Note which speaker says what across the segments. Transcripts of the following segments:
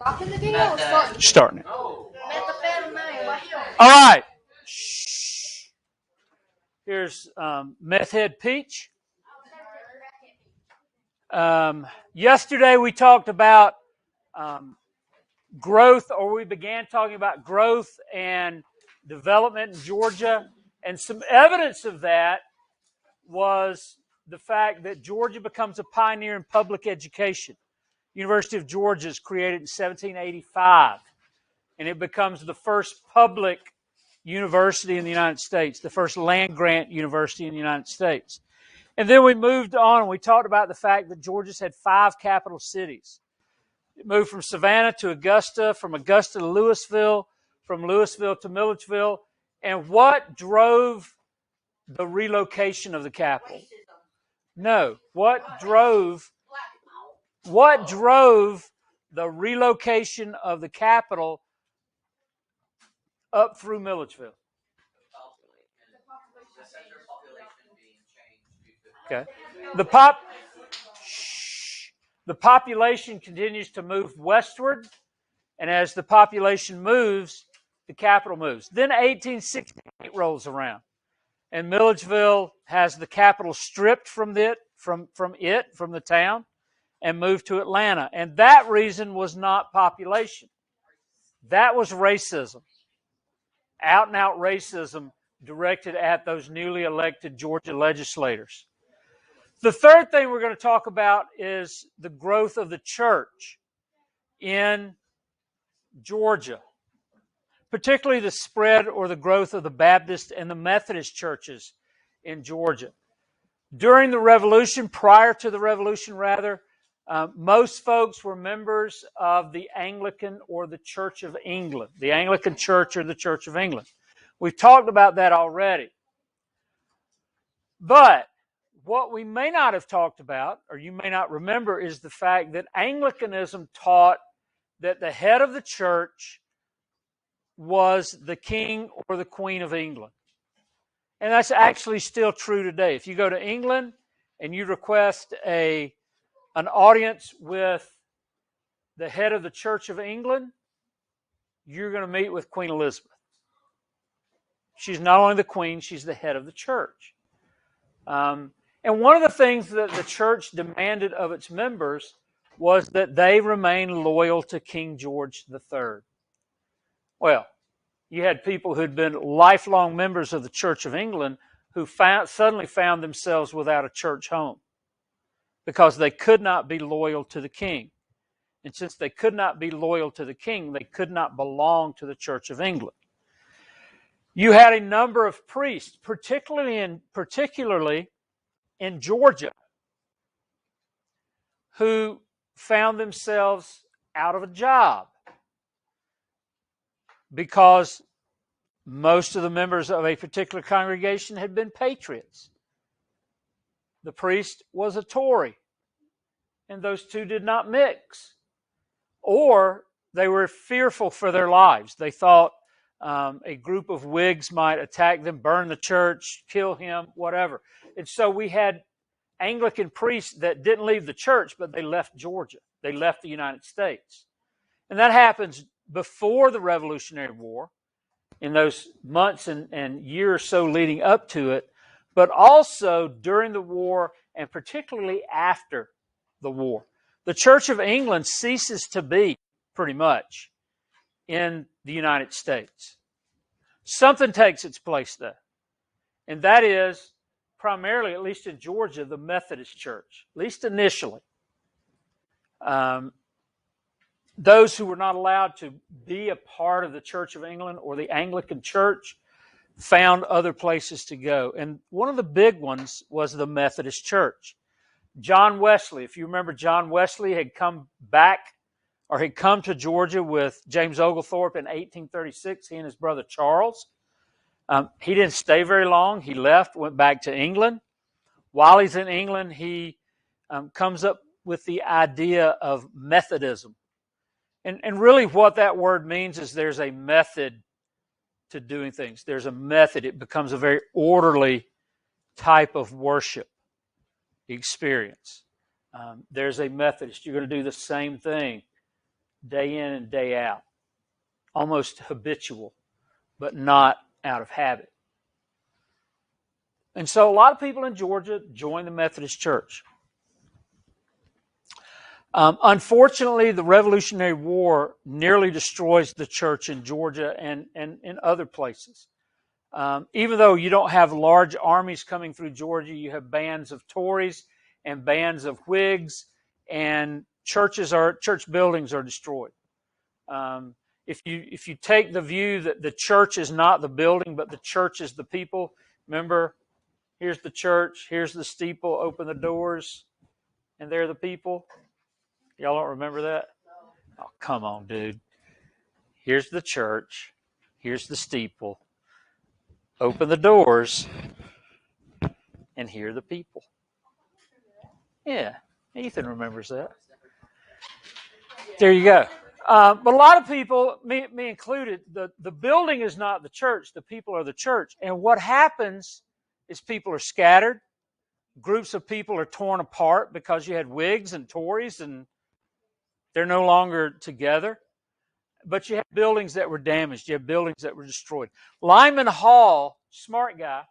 Speaker 1: Stopping the video or starting?
Speaker 2: Starting it. All right. Here's Meth Head Peach. Yesterday we talked about growth, or we began talking about growth and development in Georgia. And some evidence of that was the fact that Georgia becomes a pioneer in public education. University of Georgia is created in 1785, and it becomes the first public university in the United States, the first land-grant university in the United States. And then we moved on, and we talked about the fact that Georgia's had 5 capital cities. It moved from Savannah to Augusta, from Augusta to Louisville, from Louisville to Milledgeville. And what drove the relocation of the capital? No. What drove the relocation of the capital up through Milledgeville? Okay. The population continues to move westward, and as the population moves, the capital moves. Then 1868 rolls around, and Milledgeville has the capital stripped from the town, and moved to Atlanta. And that reason was not population. That was racism. Out and out racism directed at those newly elected Georgia legislators. The third thing we're going to talk about is the growth of the church in Georgia, particularly the spread or the growth of the Baptist and the Methodist churches in Georgia. During the Revolution, prior to the Revolution rather, most folks were members of the Anglican or the Church of England, the Anglican Church or the Church of England. We've talked about that already. But what we may not have talked about, or you may not remember, is the fact that Anglicanism taught that the head of the church was the king or the queen of England. And that's actually still true today. If you go to England and you request an audience with the head of the Church of England, you're going to meet with Queen Elizabeth. She's not only the queen, she's the head of the church. And one of the things that the church demanded of its members was that they remain loyal to King George III. Well, you had people who'd been lifelong members of the Church of England who suddenly found themselves without a church home because they could not be loyal to the king. And since they could not be loyal to the king, they could not belong to the Church of England. You had a number of priests, particularly in Georgia, who found themselves out of a job because most of the members of a particular congregation had been patriots. The priest was a Tory, and those two did not mix. Or they were fearful for their lives. They thought a group of Whigs might attack them, burn the church, kill him, whatever. And so we had Anglican priests that didn't leave the church, but they left Georgia. They left the United States. And that happens before the Revolutionary War, in those months and year or so leading up to it, but also during the war and particularly after the war. The Church of England ceases to be, pretty much, in the United States. Something takes its place, though, and that is primarily, at least in Georgia, the Methodist Church, at least initially. Those who were not allowed to be a part of the Church of England or the Anglican Church found other places to go. And one of the big ones was the Methodist Church. John Wesley, if you remember, John Wesley had come to Georgia with James Oglethorpe in 1836, he and his brother Charles. He didn't stay very long. He left, went back to England. While he's in England, he comes up with the idea of Methodism. And really what that word means is there's a method to doing things. There's a method. It becomes a very orderly type of worship experience. There's a Methodist. You're going to do the same thing day in and day out, almost habitual, but not out of habit. And so a lot of people in Georgia joined the Methodist Church. Unfortunately, the Revolutionary War nearly destroys the church in Georgia and in other places. Even though you don't have large armies coming through Georgia, you have bands of Tories and bands of Whigs, and church buildings are destroyed. If you take the view that the church is not the building, but the church is the people, remember, here's the church, here's the steeple, open the doors, and they're the people. Y'all don't remember that? Oh, come on, dude. Here's the church, here's the steeple, open the doors, and here are the people. Yeah, Ethan remembers that. There you go. But a lot of people, me included, the building is not the church. The people are the church. And what happens is people are scattered. Groups of people are torn apart because you had Whigs and Tories, and they're no longer together. But you have buildings that were damaged. You have buildings that were destroyed. Lyman Hall, smart guy.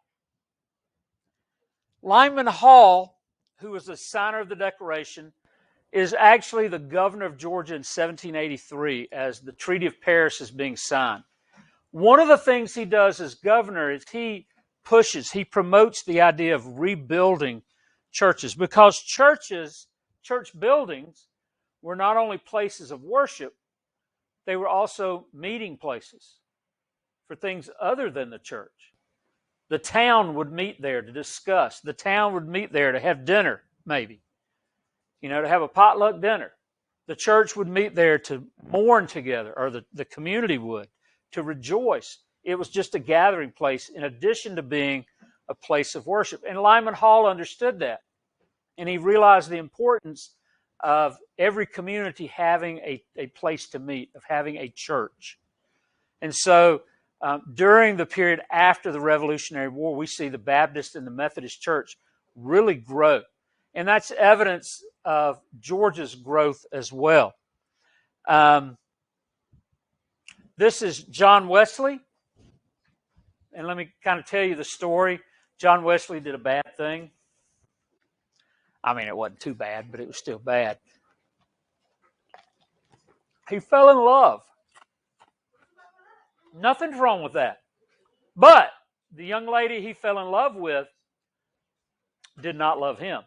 Speaker 2: Lyman Hall, who was the signer of the Declaration, is actually the governor of Georgia in 1783 as the Treaty of Paris is being signed. One of the things he does as governor is he promotes the idea of rebuilding churches, because church buildings were not only places of worship, they were also meeting places for things other than the church. The town would meet there to discuss. The town would meet there to have dinner, maybe. To have a potluck dinner. The church would meet there to mourn together, or the community would, to rejoice. It was just a gathering place in addition to being a place of worship. And Lyman Hall understood that. And he realized the importance of every community having a place to meet, of having a church. And so during the period after the Revolutionary War, we see the Baptist and the Methodist Church really grow. And that's evidence of Georgia's growth as well. This is John Wesley. And let me kind of tell you the story. John Wesley did a bad thing. I mean, it wasn't too bad, but it was still bad. He fell in love. Nothing's wrong with that. But the young lady he fell in love with did not love him.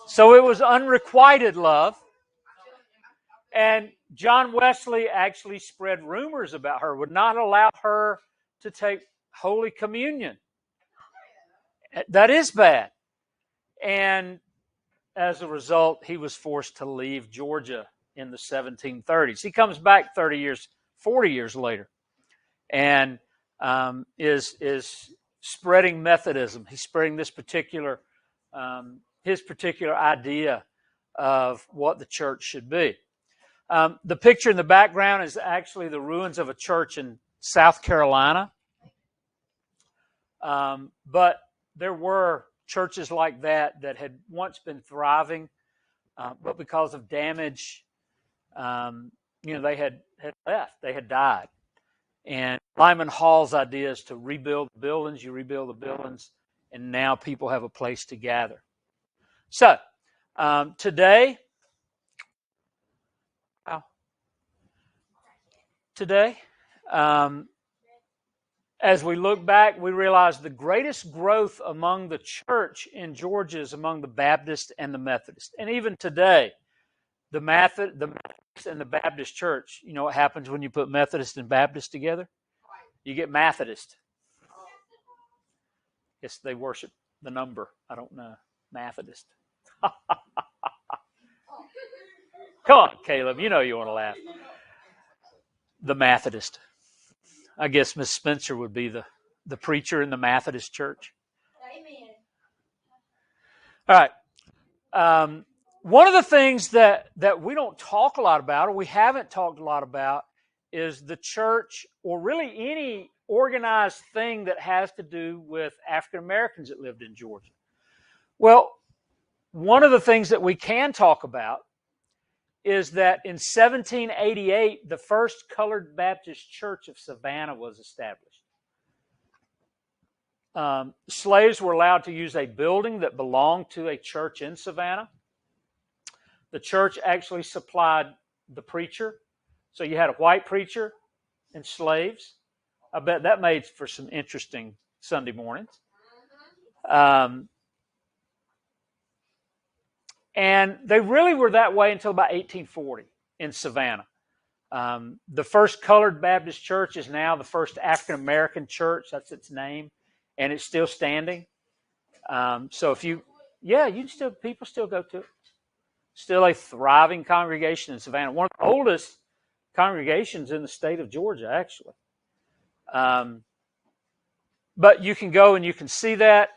Speaker 2: So it was unrequited love. And John Wesley actually spread rumors about her, would not allow her to take Holy Communion. That is bad. And as a result, he was forced to leave Georgia in the 1730s. He comes back 40 years later, and is spreading Methodism. He's spreading this particular his particular idea of what the church should be. The picture in the background is actually the ruins of a church in South Carolina. But there were churches like that had once been thriving, but because of damage, they had left. They had died. And Lyman Hall's idea is to rebuild the buildings. You rebuild the buildings, and now people have a place to gather. So, today, as we look back, we realize the greatest growth among the church in Georgia is among the Baptist and the Methodist. And even today, the Methodist and the Baptist church, you know what happens when you put Methodist and Baptist together? You get Methodist. Yes, they worship the number. I don't know. Methodist. Come on, Caleb. You know you want to laugh. The Methodist. I guess Miss Spencer would be the preacher in the Methodist church. Amen. All right. One of the things that we don't talk a lot about, or we haven't talked a lot about, is the church, or really any organized thing that has to do with African Americans that lived in Georgia. Well, one of the things that we can talk about is that in 1788, the first colored Baptist church of Savannah was established. Slaves were allowed to use a building that belonged to a church in Savannah. The church actually supplied the preacher. So you had a white preacher and slaves. I bet that made for some interesting Sunday mornings. And they really were that way until about 1840 in Savannah. The first colored Baptist church is now the first African American church. That's its name, and it's still standing. So if people still go to it. Still a thriving congregation in Savannah. One of the oldest congregations in the state of Georgia, actually. But you can go and you can see that.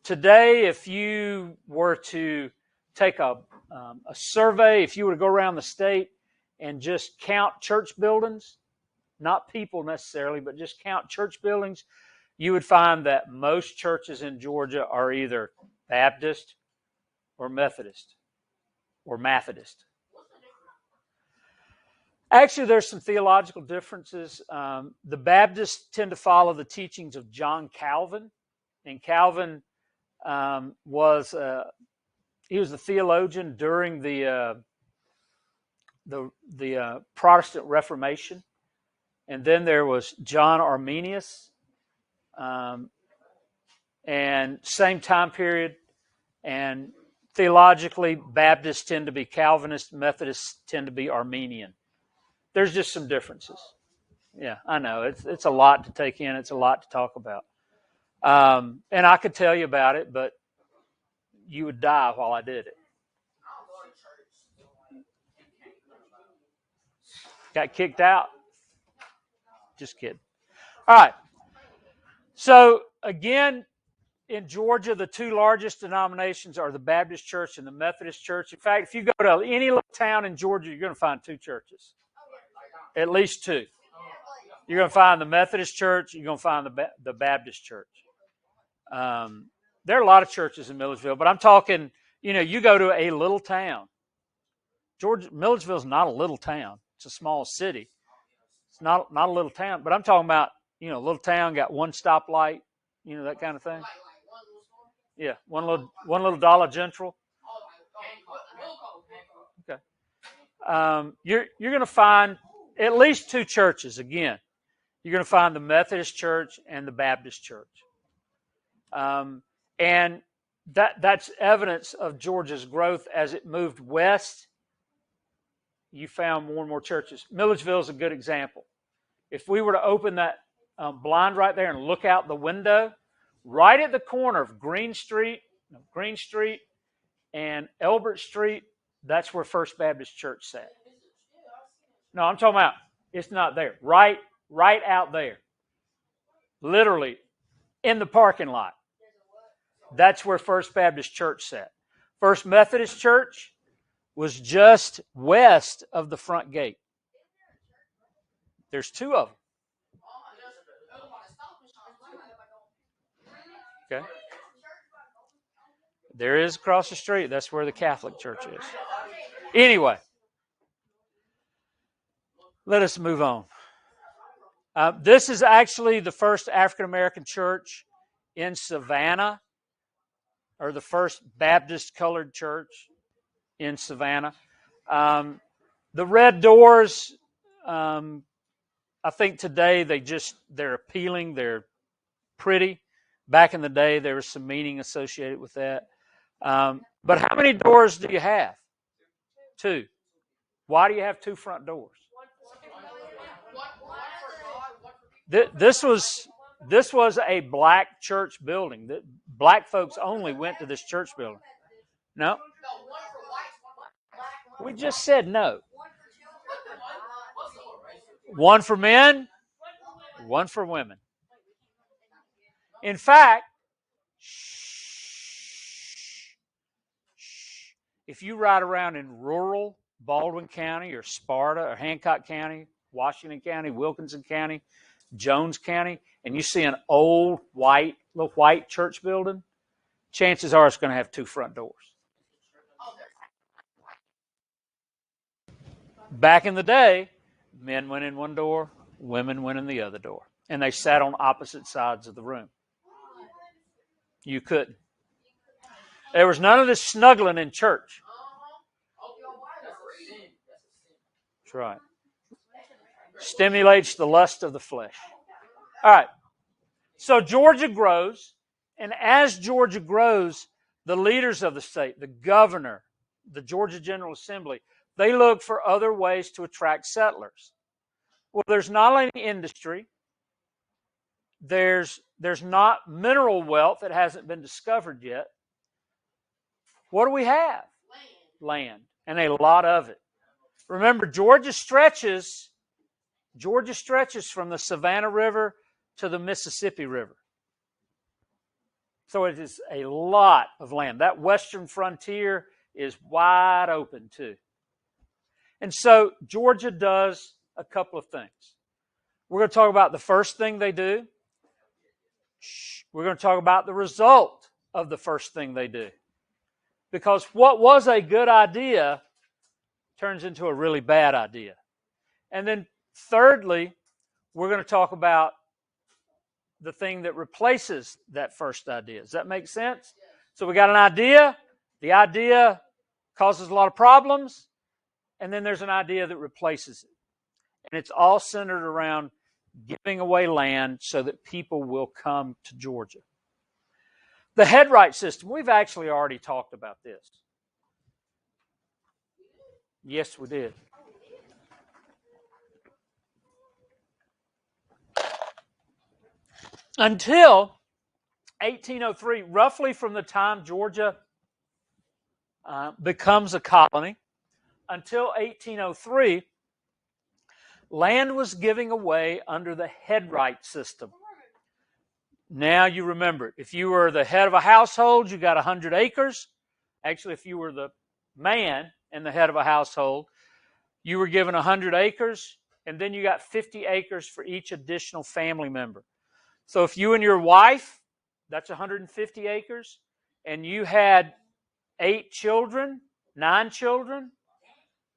Speaker 2: Today, if you were to take a survey, if you were to go around the state and just count church buildings, not people necessarily, but just count church buildings, you would find that most churches in Georgia are either Baptist or Methodist or Methodist. Actually, there's some theological differences. The Baptists tend to follow the teachings of John Calvin, and Calvin was a theologian during the Protestant Reformation, and then there was John Arminius, and same time period. And theologically, Baptists tend to be Calvinist, Methodists tend to be Arminian. There's just some differences. Yeah, I know. It's a lot to take in. It's a lot to talk about. And I could tell you about it, but you would die while I did it. Got kicked out? Just kidding. All right. So, again, in Georgia, the two largest denominations are the Baptist Church and the Methodist Church. In fact, if you go to any little town in Georgia, you're going to find two churches. At least two. You're going to find the Methodist Church. You're going to find the Baptist Church. There are a lot of churches in Milledgeville, but I'm talking, you go to a little town. Milledgeville is not a little town. It's a small city. It's not a little town, but I'm talking about, a little town got one stoplight, that kind of thing. Yeah, one little Dollar General. Okay. You're going to find at least two churches. Again, you're going to find the Methodist Church and the Baptist Church, and that's evidence of Georgia's growth as it moved west. You found more and more churches. Milledgeville is a good example. If we were to open that blind right there and look out the window, right at the corner of Green Street and Elbert Street, that's where First Baptist Church sat. No, I'm talking about it's not there. Right out there. Literally in the parking lot. That's where First Baptist Church sat. First Methodist Church was just west of the front gate. There's two of them. Okay. There is across the street. That's where the Catholic Church is. Anyway, let us move on. This is actually the first African American church in Savannah, or the first Baptist colored church in Savannah. The red doors, I think today they're appealing, they're pretty. Back in the day, there was some meaning associated with that. But how many doors do you have? Two. Why do you have two front doors? This was a black church building. Black folks only went to this church building. No? We just said no. One for men, one for women. In fact, if you ride around in rural Baldwin County or Sparta or Hancock County, Washington County, Wilkinson County, Jones County, and you see an old little white church building, chances are it's going to have two front doors. Back in the day, men went in one door, women went in the other door. And they sat on opposite sides of the room. You couldn't. There was none of this snuggling in church. That's right. Stimulates the lust of the flesh. All right. So Georgia grows, and as Georgia grows, the leaders of the state, the governor, the Georgia General Assembly, they look for other ways to attract settlers. Well, there's not only industry, there's not mineral wealth that hasn't been discovered yet. What do we have? Land, and a lot of it. Remember, Georgia stretches from the Savannah River to the Mississippi River. So it is a lot of land. That western frontier is wide open too. And so Georgia does a couple of things. We're going to talk about the first thing they do. We're going to talk about the result of the first thing they do. Because what was a good idea turns into a really bad idea. And then thirdly, we're going to talk about the thing that replaces that first idea. Does that make sense? So we got an idea. The idea causes a lot of problems. And then there's an idea that replaces it. And it's all centered around giving away land so that people will come to Georgia. The headright system, we've actually already talked about this. Yes, we did. Until 1803, roughly from the time Georgia becomes a colony, until 1803, land was giving away under the headright system. Now you remember, if you were the head of a household, you got 100 acres. Actually, if you were the man and the head of a household, you were given 100 acres, and then you got 50 acres for each additional family member. So if you and your wife, that's 150 acres, and you had 8 children, 9 children,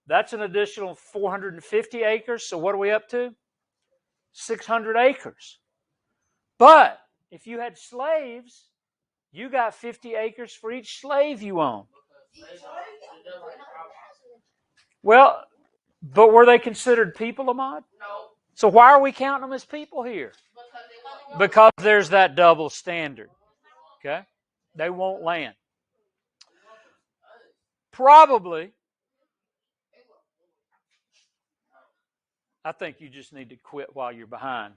Speaker 2: that's an additional 450 acres. So what are we up to? 600 acres. But if you had slaves, you got 50 acres for each slave you own. Well, but were they considered people, Ahmad? No. So why are we counting them as people here? Because there's that double standard. Okay? They won't land. Probably, I think you just need to quit while you're behind.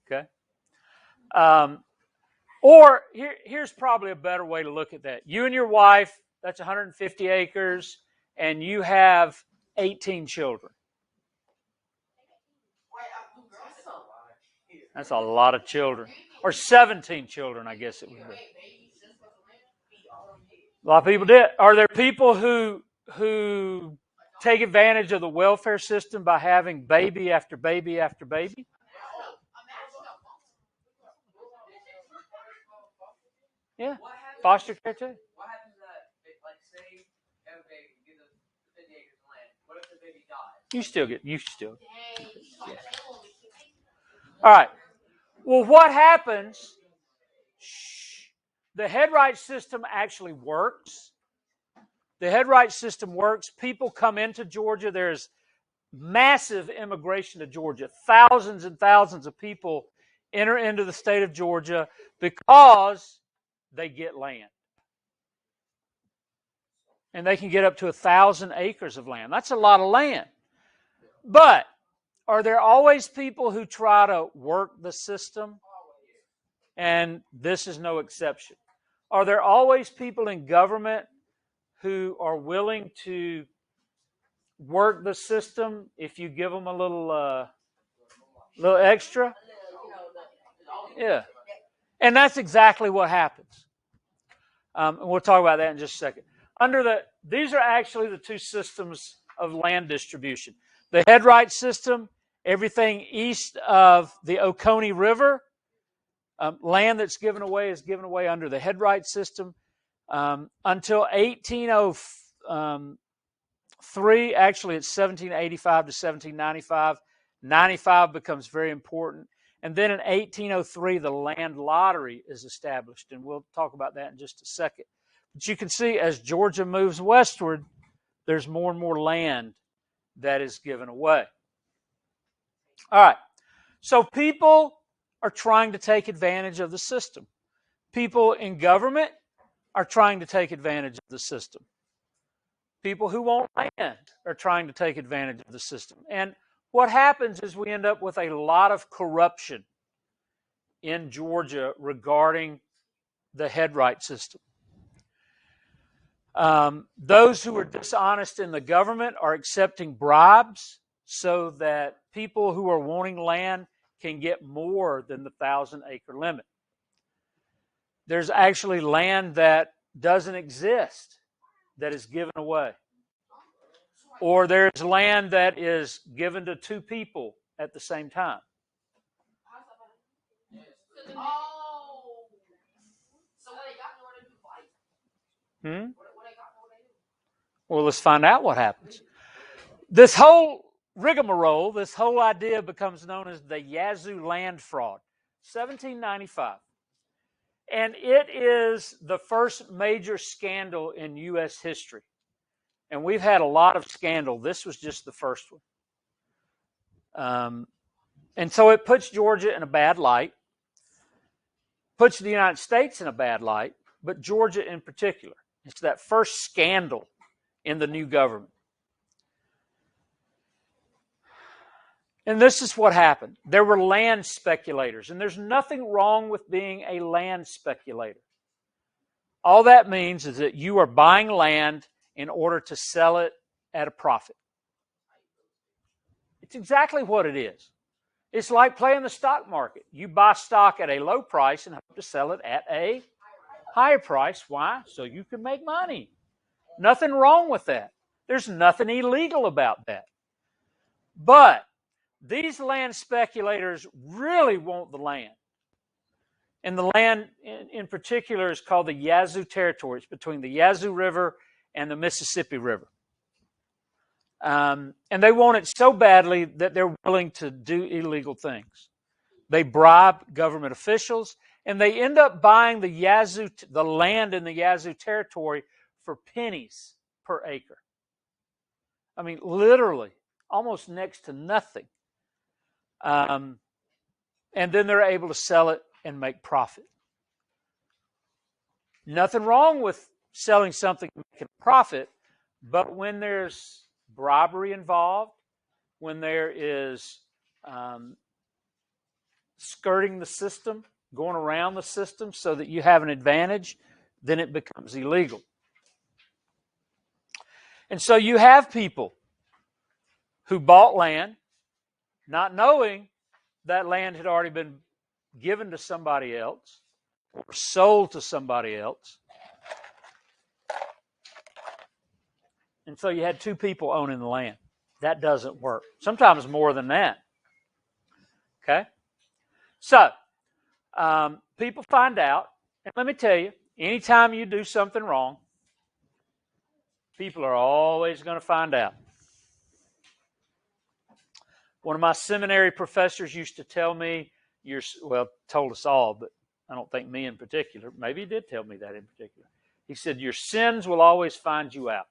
Speaker 2: Okay? Or here's probably a better way to look at that. You and your wife, that's 150 acres, and you have 18 children. That's a lot of children. Or 17 children, I guess it would be. A lot of people did. Are there people who take advantage of the welfare system by having baby after baby after baby? Yeah, foster care too.
Speaker 1: What happens to that? Like, say, have a baby, give them 50 acres of land. What if the baby dies?
Speaker 2: You still get. Yeah. All right. Well, what happens? The headright system actually works. The headright system works. People come into Georgia. There's massive immigration to Georgia. Thousands and thousands of people enter into the state of Georgia because they get land. And they can get up to 1,000 acres of land. That's a lot of land. But are there always people who try to work the system? And this is no exception. Are there always people in government who are willing to work the system if you give them a little extra? Yeah. And that's exactly what happens. And we'll talk about that in just a second. These are actually the two systems of land distribution. The headright system, everything east of the Oconee River, land that's given away is given away under the headright system. Until actually it's 1785 to 1795. 95 becomes very important. And then in 1803, the land lottery is established, and we'll talk about that in just a second. But you can see as Georgia moves westward, there's more and more land that is given away. All right, so people are trying to take advantage of the system. People in government are trying to take advantage of the system. People who want land are trying to take advantage of the system. And what happens is we end up with a lot of corruption in Georgia regarding the headright system. Those who are dishonest in the government are accepting bribes so that people who are wanting land can get more than the 1,000-acre limit. There's actually land that doesn't exist that is given away. Or there's land that is given to two people at the same time. Well, let's find out what happens. This whole rigmarole, this whole idea becomes known as the Yazoo land fraud, 1795. And it is the first major scandal in U.S. history. And we've had a lot of scandal. This was just the first one. And so it puts Georgia in a bad light, puts the United States in a bad light, but Georgia in particular. It's that first scandal in the new government. And this is what happened. There were land speculators, and there's nothing wrong with being a land speculator. All that means is that you are buying land in order to sell it at a profit. It's exactly what it is. It's like playing the stock market. You buy stock at a low price and hope to sell it at a higher price. Why? So you can make money. Nothing wrong with that. There's nothing illegal about that. But these land speculators really want the land. And the land in particular is called the Yazoo territory. It's between the Yazoo River and the Mississippi River. And they want it so badly that they're willing to do illegal things. They bribe government officials, and they end up buying the land in the Yazoo territory for pennies per acre. I mean, literally, almost next to nothing. And then they're able to sell it and make profit. Nothing wrong with selling something and making a profit, but when there's bribery involved, when there is skirting the system, going around the system so that you have an advantage, then it becomes illegal. And so you have people who bought land, not knowing that land had already been given to somebody else or sold to somebody else. And so you had two people owning the land. That doesn't work. Sometimes more than that. Okay? So, people find out, and let me tell you, anytime you do something wrong, people are always going to find out. One of my seminary professors used to tell me, told us all, but I don't think me in particular. Maybe he did tell me that in particular. He said, your sins will always find you out.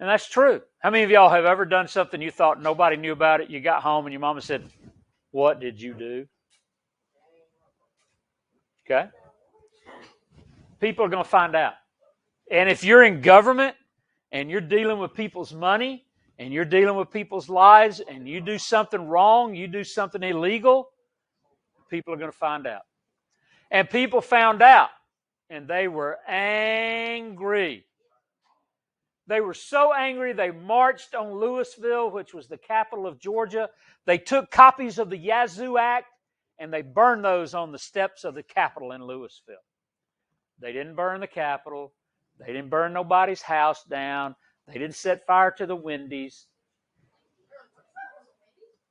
Speaker 2: And that's true. How many of y'all have ever done something you thought nobody knew about it? You got home and your mama said, what did you do? Okay? People are going to find out. And if you're in government and you're dealing with people's money and you're dealing with people's lives and you do something wrong, you do something illegal, people are going to find out. And people found out and they were angry. They were so angry, they marched on Louisville, which was the capital of Georgia. They took copies of the Yazoo Act, and they burned those on the steps of the Capitol in Louisville. They didn't burn the Capitol. They didn't burn nobody's house down. They didn't set fire to the Wendy's.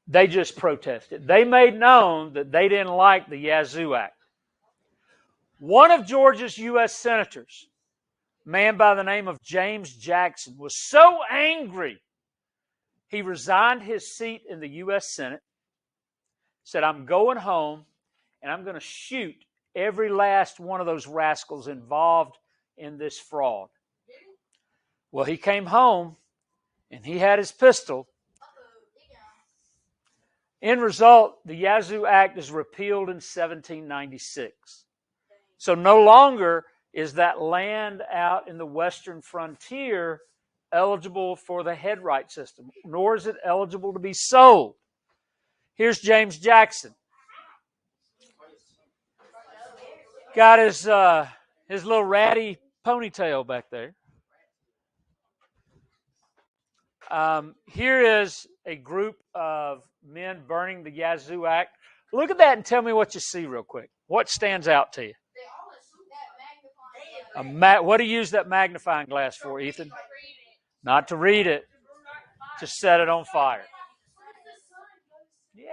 Speaker 2: They just protested. They made known that they didn't like the Yazoo Act. One of Georgia's U.S. senators man by the name of James Jackson, was so angry, he resigned his seat in the U.S. Senate, said, I'm going home, and I'm going to shoot every last one of those rascals involved in this fraud. Well, he came home, and he had his pistol. In result, the Yazoo Act is repealed in 1796. So no longer is that land out in the western frontier eligible for the headright system, nor is it eligible to be sold. Here's James Jackson. Got his little ratty ponytail back there. Here is a group of men burning the Yazoo Act. Look at that and tell me what you see real quick. What stands out to you? What do you use that magnifying glass for, Ethan? Not to read it, to set it on fire. Yeah.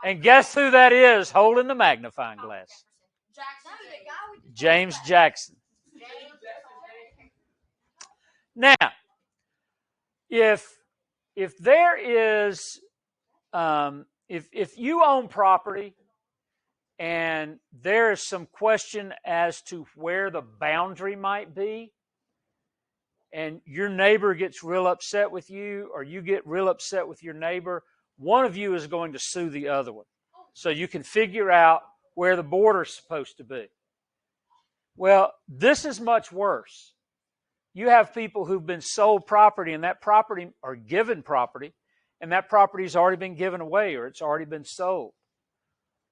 Speaker 2: And guess who that is holding the magnifying glass? James Jackson. Now, if there is, if you own property and there is some question as to where the boundary might be, and your neighbor gets real upset with you, or you get real upset with your neighbor, one of you is going to sue the other one. So you can figure out where the border is supposed to be. Well, this is much worse. You have people who've been sold property, and that property, or given property, and that property has already been given away, or it's already been sold.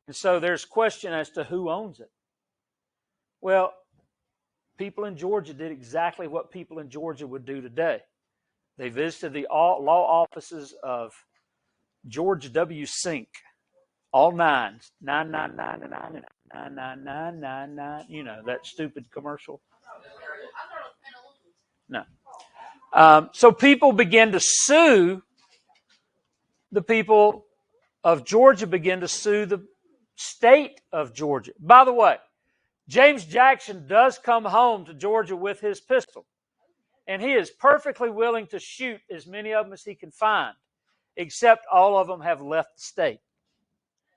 Speaker 2: And so there's question as to who owns it. Well, people in Georgia did exactly what people in Georgia would do today. They visited the law offices of George W. Sink, all nines, 999, 999, you know, that stupid commercial. No. So people began to sue, the people of Georgia began to sue the state of Georgia. By the way, James Jackson does come home to Georgia with his pistol, and he is perfectly willing to shoot as many of them as he can find, except all of them have left the state,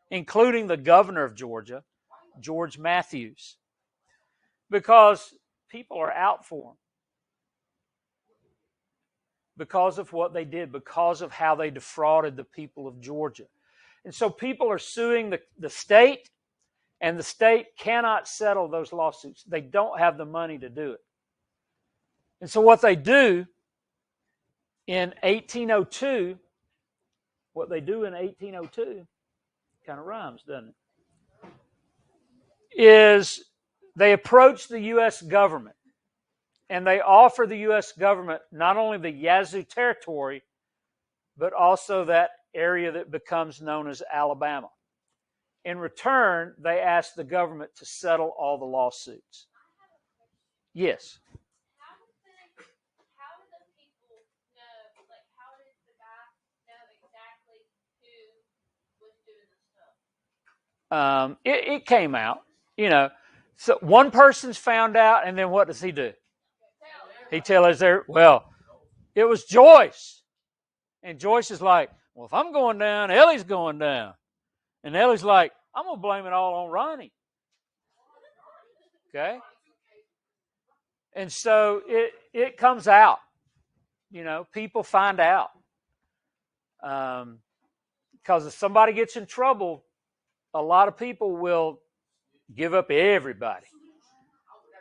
Speaker 2: including the governor of Georgia, George Matthews, because people are out for him. Because of what they did, because of how they defrauded the people of Georgia. And so people are suing the state, and the state cannot settle those lawsuits. They don't have the money to do it. And so what they do in 1802, kind of rhymes, doesn't it? Is they approach the U.S. government, and they offer the U.S. government not only the Yazoo territory, but also that area that becomes known as Alabama. In return, they ask the government to settle all the lawsuits. Yes?
Speaker 3: How did the people know, like, how did the guy know exactly who was doing this stuff?
Speaker 2: It came out, you know. So one person's found out, and then what does he do? He tells her, well, it was Joyce. And Joyce is like, well, if I'm going down, Ellie's going down. And Ellie's like, I'm going to blame it all on Ronnie. Okay? And so it comes out. You know, people find out. Because if somebody gets in trouble, a lot of people will give up everybody,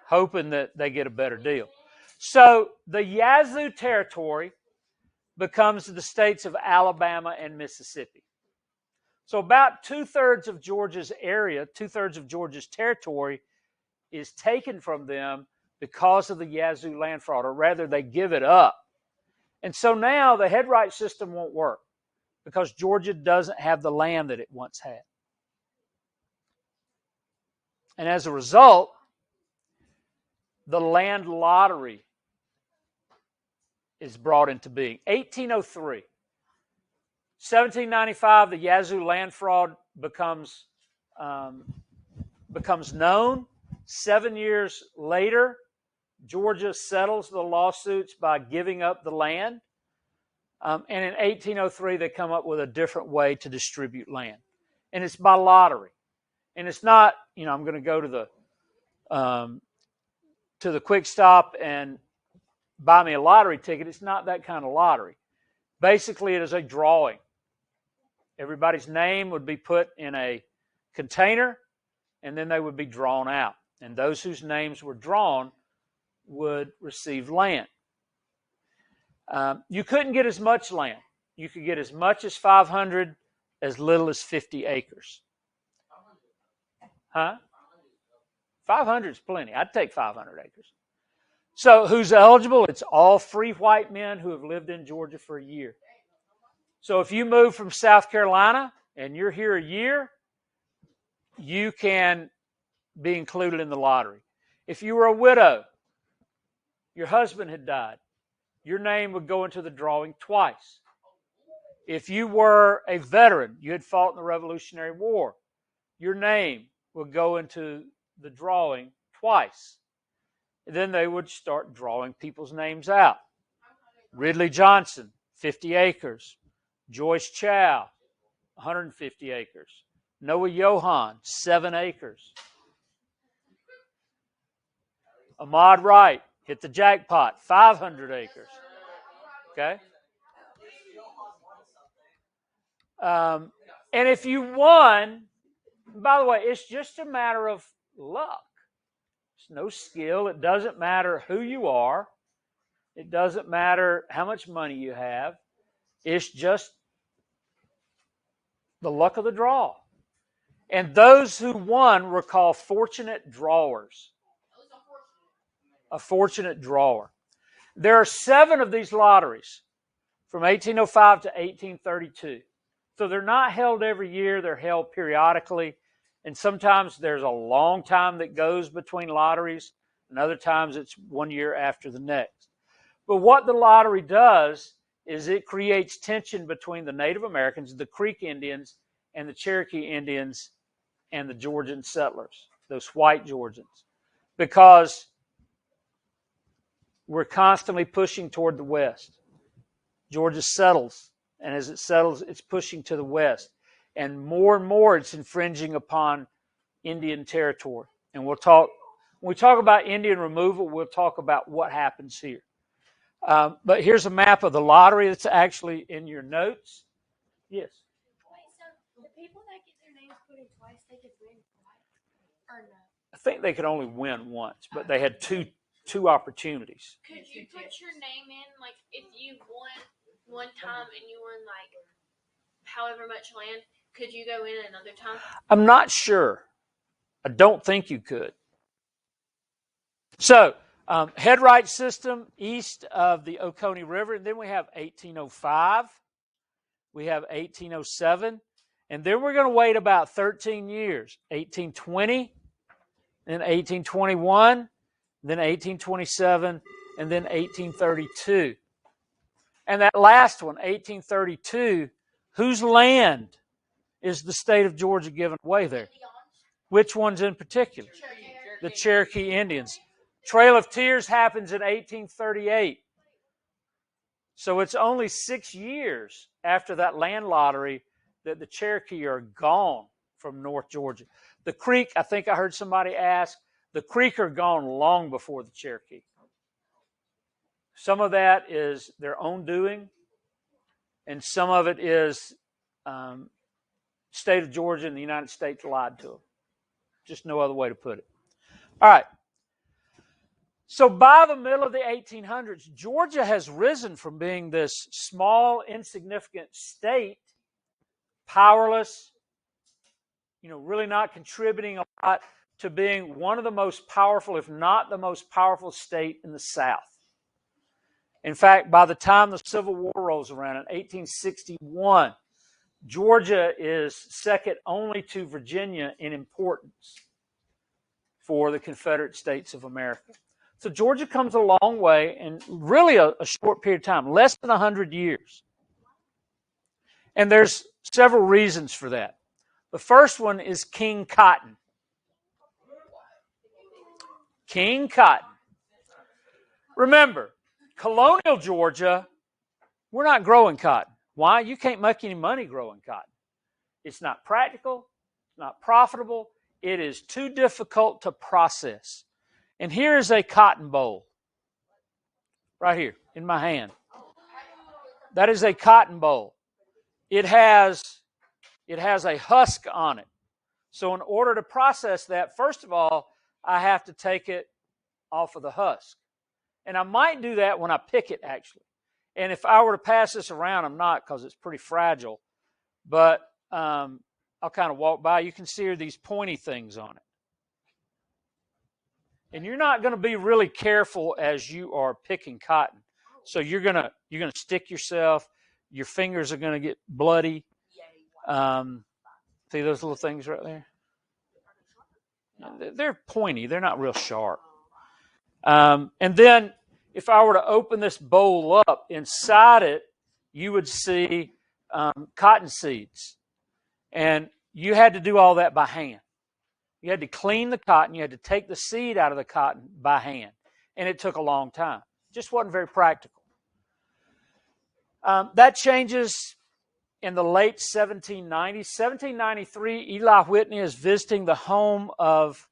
Speaker 2: hoping that they get a better deal. So the Yazoo territory becomes the states of Alabama and Mississippi. So about two-thirds of Georgia's area, two-thirds of Georgia's territory is taken from them because of the Yazoo land fraud, or rather they give it up. And so now the headright system won't work because Georgia doesn't have the land that it once had. And as a result, the land lottery is brought into being. 1803. 1795, the Yazoo land fraud becomes known. 7 years later, Georgia settles the lawsuits by giving up the land. And in 1803, they come up with a different way to distribute land. And it's by lottery. And it's not, I'm going to go to the quick stop and buy me a lottery ticket. It's not that kind of lottery. Basically, it is a drawing. Everybody's name would be put in a container, and then they would be drawn out. And those whose names were drawn would receive land. You couldn't get as much land. You could get as much as 500, as little as 50 acres. Huh? 500 is plenty. I'd take 500 acres. So who's eligible? It's all free white men who have lived in Georgia for a year. So if you move from South Carolina and you're here a year, you can be included in the lottery. If you were a widow, your husband had died, your name would go into the drawing twice. If you were a veteran, you had fought in the Revolutionary War, your name would go into the drawing twice. And then they would start drawing people's names out. Ridley Johnson, 50 acres. Joyce Chow, 150 acres. Noah Johan, 7 acres. Ahmad Wright, hit the jackpot, 500 acres. Okay? And if you won, by the way, it's just a matter of luck. It's no skill. It doesn't matter who you are. It doesn't matter how much money you have. It's just the luck of the draw. And those who won were called fortunate drawers. A fortunate drawer. There are 7 of these lotteries from 1805 to 1832. So they're not held every year. They're held periodically. And sometimes there's a long time that goes between lotteries, and other times it's 1 year after the next. But what the lottery does is it creates tension between the Native Americans, the Creek Indians, and the Cherokee Indians and the Georgian settlers, those white Georgians, because we're constantly pushing toward the west. Georgia settles, and as it settles, it's pushing to the west. And more it's infringing upon Indian territory. And when we talk about Indian removal, we'll talk about what happens here. But here's a map of the lottery that's actually in your notes. Yes?
Speaker 4: Wait, so the people that get their names put in twice, they could win twice? Or no?
Speaker 2: I think they could only win once, but they had two opportunities.
Speaker 3: Could you put your name in, like, if you won one time and you won, like, however much land, could you go in another time?
Speaker 2: I'm not sure. I don't think you could. So, headright system east of the Oconee River. And then we have 1805. We have 1807. And then we're going to wait about 13 years. 1820, then 1821, then 1827, and then 1832. And that last one, 1832, whose land is the state of Georgia giving away there? Which ones in particular? The Cherokee Indians. Trail of Tears happens in 1838. So it's only 6 years after that land lottery that the Cherokee are gone from North Georgia. The Creek, I think I heard somebody ask, the Creek are gone long before the Cherokee. Some of that is their own doing, and some of it is state of Georgia and the United States lied to them. Just no other way to put it. All right. So by the middle of the 1800s, Georgia has risen from being this small, insignificant state, powerless, really not contributing a lot, to being one of the most powerful, if not the most powerful state in the South. In fact, by the time the Civil War rolls around in 1861, Georgia is second only to Virginia in importance for the Confederate States of America. So Georgia comes a long way in really a short period of time, less than 100 years. And there's several reasons for that. The first one is King Cotton. King Cotton. Remember, colonial Georgia, we're not growing cotton. Why? You can't make any money growing cotton. It's not practical. It's not profitable. It is too difficult to process. And here is a cotton boll. Right here in my hand. That is a cotton boll. It has a husk on it. So in order to process that, first of all, I have to take it off of the husk. And I might do that when I pick it, actually. And if I were to pass this around, I'm not, because it's pretty fragile. But I'll kind of walk by. You can see these pointy things on it. And you're not going to be really careful as you are picking cotton. So you're gonna stick yourself. Your fingers are going to get bloody. See those little things right there? They're pointy. They're not real sharp. And then if I were to open this bowl up, inside it, you would see cotton seeds. And you had to do all that by hand. You had to clean the cotton. You had to take the seed out of the cotton by hand. And it took a long time. Just wasn't very practical. That changes in the late 1790s. 1793, Eli Whitney is visiting the home of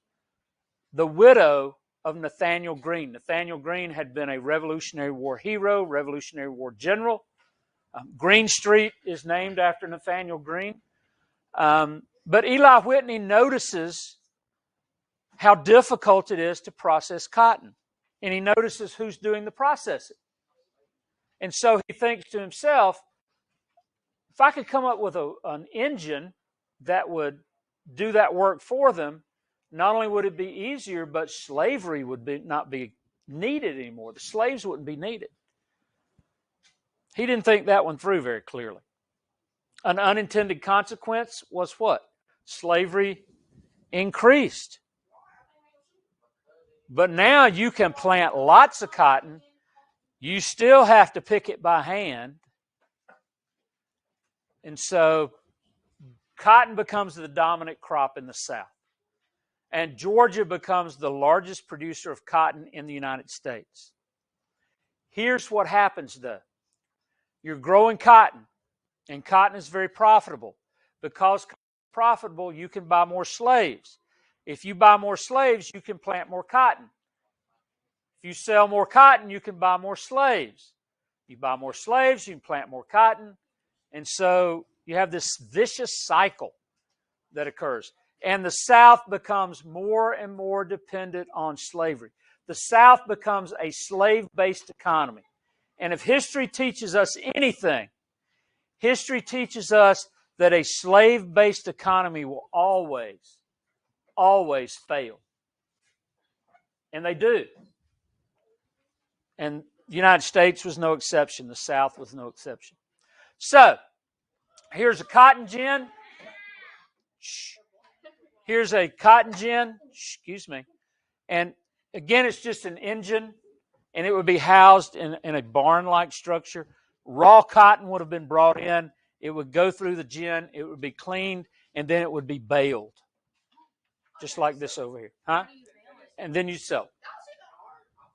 Speaker 2: the widow of Nathaniel Greene. Nathaniel Greene had been a Revolutionary War hero, Revolutionary War general. Green Street is named after Nathaniel Greene. But Eli Whitney notices how difficult it is to process cotton. And he notices who's doing the processing. And so he thinks to himself, if I could come up with an engine that would do that work for them, not only would it be easier, but slavery would not be needed anymore. The slaves wouldn't be needed. He didn't think that one through very clearly. An unintended consequence was what? Slavery increased. But now you can plant lots of cotton. You still have to pick it by hand. And so cotton becomes the dominant crop in the South. And Georgia becomes the largest producer of cotton in the United States. Here's what happens, though. You're growing cotton, and cotton is very profitable. Because cotton is profitable, you can buy more slaves. If you buy more slaves, you can plant more cotton. If you sell more cotton, you can buy more slaves. You buy more slaves, you can plant more cotton. And so you have this vicious cycle that occurs. And the South becomes more and more dependent on slavery. The South becomes a slave-based economy. And if history teaches us anything, history teaches us that a slave-based economy will always fail. And they do. And the United States was no exception. The South was no exception. So, here's a cotton gin. Here's a cotton gin. Excuse me. And again, it's just an engine, and it would be housed in a barn-like structure. Raw cotton would have been brought in. It would go through the gin. It would be cleaned, and then it would be baled. Just like this over here. Huh? And then you sell.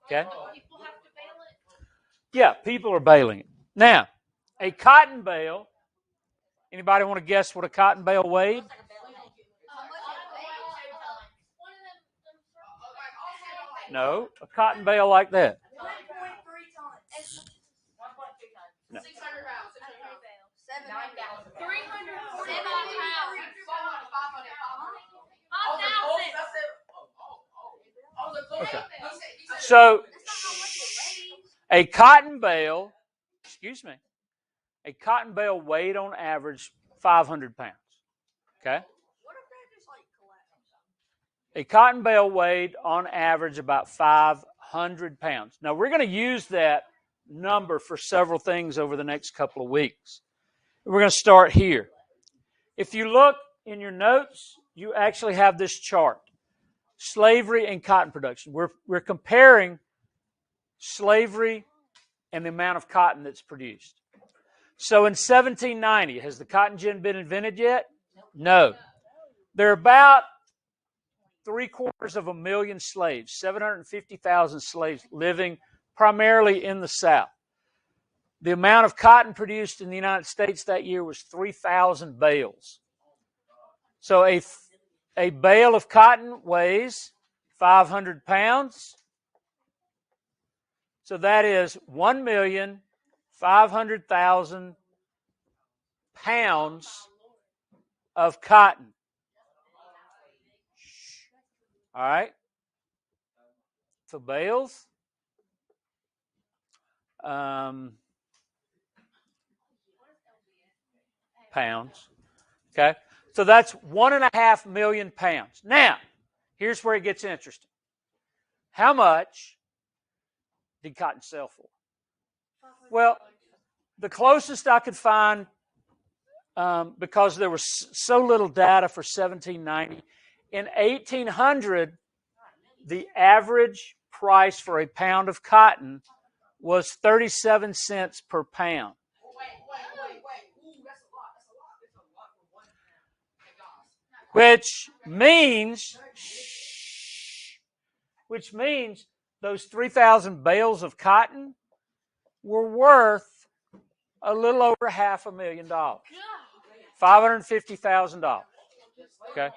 Speaker 2: Okay? Yeah, people are baling it. Now, a cotton bale. Anybody want to guess what a cotton bale weighed? No, a cotton bale like that.
Speaker 4: 1.3 tons.
Speaker 2: No.
Speaker 3: 600 pounds.
Speaker 4: 9,000.
Speaker 3: 340 pounds.
Speaker 2: Okay. So, a cotton bale, a cotton bale weighed on average 500 pounds. Okay? A cotton bale weighed on average about 500 pounds. Now, we're going to use that number for several things over the next couple of weeks. We're going to start here. If you look in your notes, you actually have this chart. Slavery and cotton production. We're comparing slavery and the amount of cotton that's produced. So in 1790, has the cotton gin been invented yet? No. There are about 750,000 slaves, 750,000 slaves living primarily in the South. The amount of cotton produced in the United States that year was 3,000 bales. So a bale of cotton weighs 500 pounds. So that is 1,500,000 pounds of cotton. All right. So bales. Pounds. Okay. So that's 1.5 million pounds. Now, here's where it gets interesting. How much did cotton sell for? Well, the closest I could find, because there was so little data for 1790, in 1800, the average price for a pound of cotton was 37 cents per pound. Which means those 3,000 bales of cotton were worth a little over $500,000, $550,000. Okay,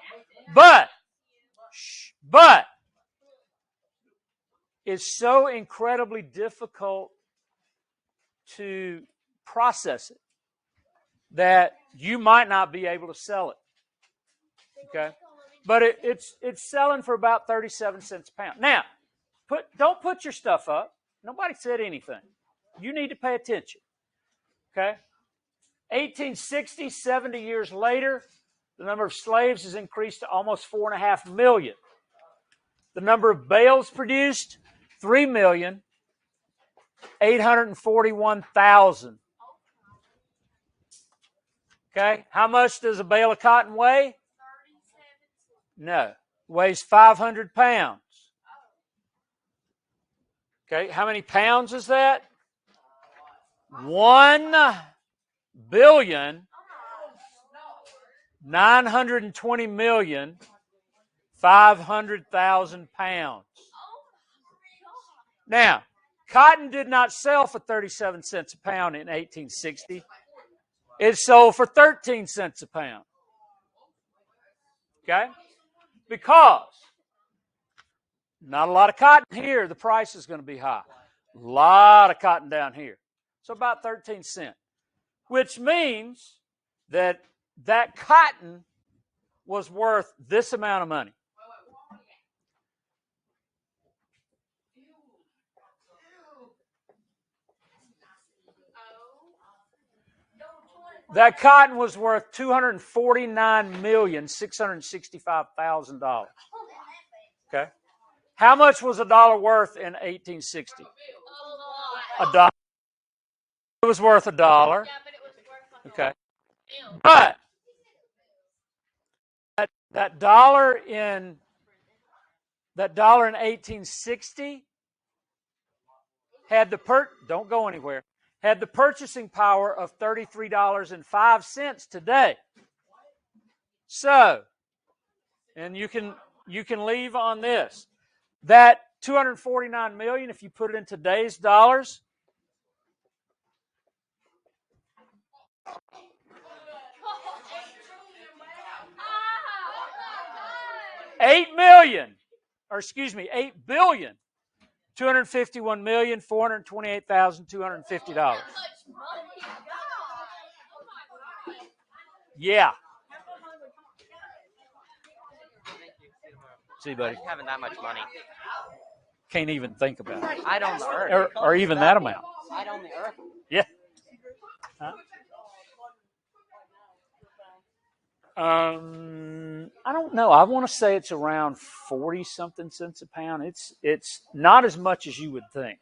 Speaker 2: but it's so incredibly difficult to process it that you might not be able to sell it. Okay, but it's selling for about 37 cents a pound. Now, don't put your stuff up. Nobody said anything. You need to pay attention. Okay, 1860, 70 years later, the number of slaves has increased to almost 4.5 million. The number of bales produced, 3,841,000. Okay, how much does a bale of cotton weigh? No, weighs 500 pounds. Okay, how many pounds is that? 1,920,500,000 pounds. Now, cotton did not sell for 37 cents a pound in 1860. It sold for 13 cents a pound. Okay? Because not a lot of cotton here, the price is going to be high. A lot of cotton down here. So about 13 cents. Which means that cotton was worth this amount of money. That cotton was worth $249,665,000. Okay? How much was a dollar worth in 1860? $1. It was worth $1.
Speaker 3: Yeah, but it was worth
Speaker 2: Okay. But that dollar in 1860 had don't go anywhere. Had the purchasing power of $33.05 today. So, and you can leave on this. That 249 million, if you put it in today's dollars, $8 billion, $251,428,250. Yeah. See, buddy.
Speaker 5: Imagine having that much money.
Speaker 2: Can't even think about it.
Speaker 5: I'd own the earth.
Speaker 2: Or even that amount.
Speaker 5: I'd own the earth.
Speaker 2: Yeah. Huh? I don't know. I want to say it's around 40-something cents a pound. It's not as much as you would think.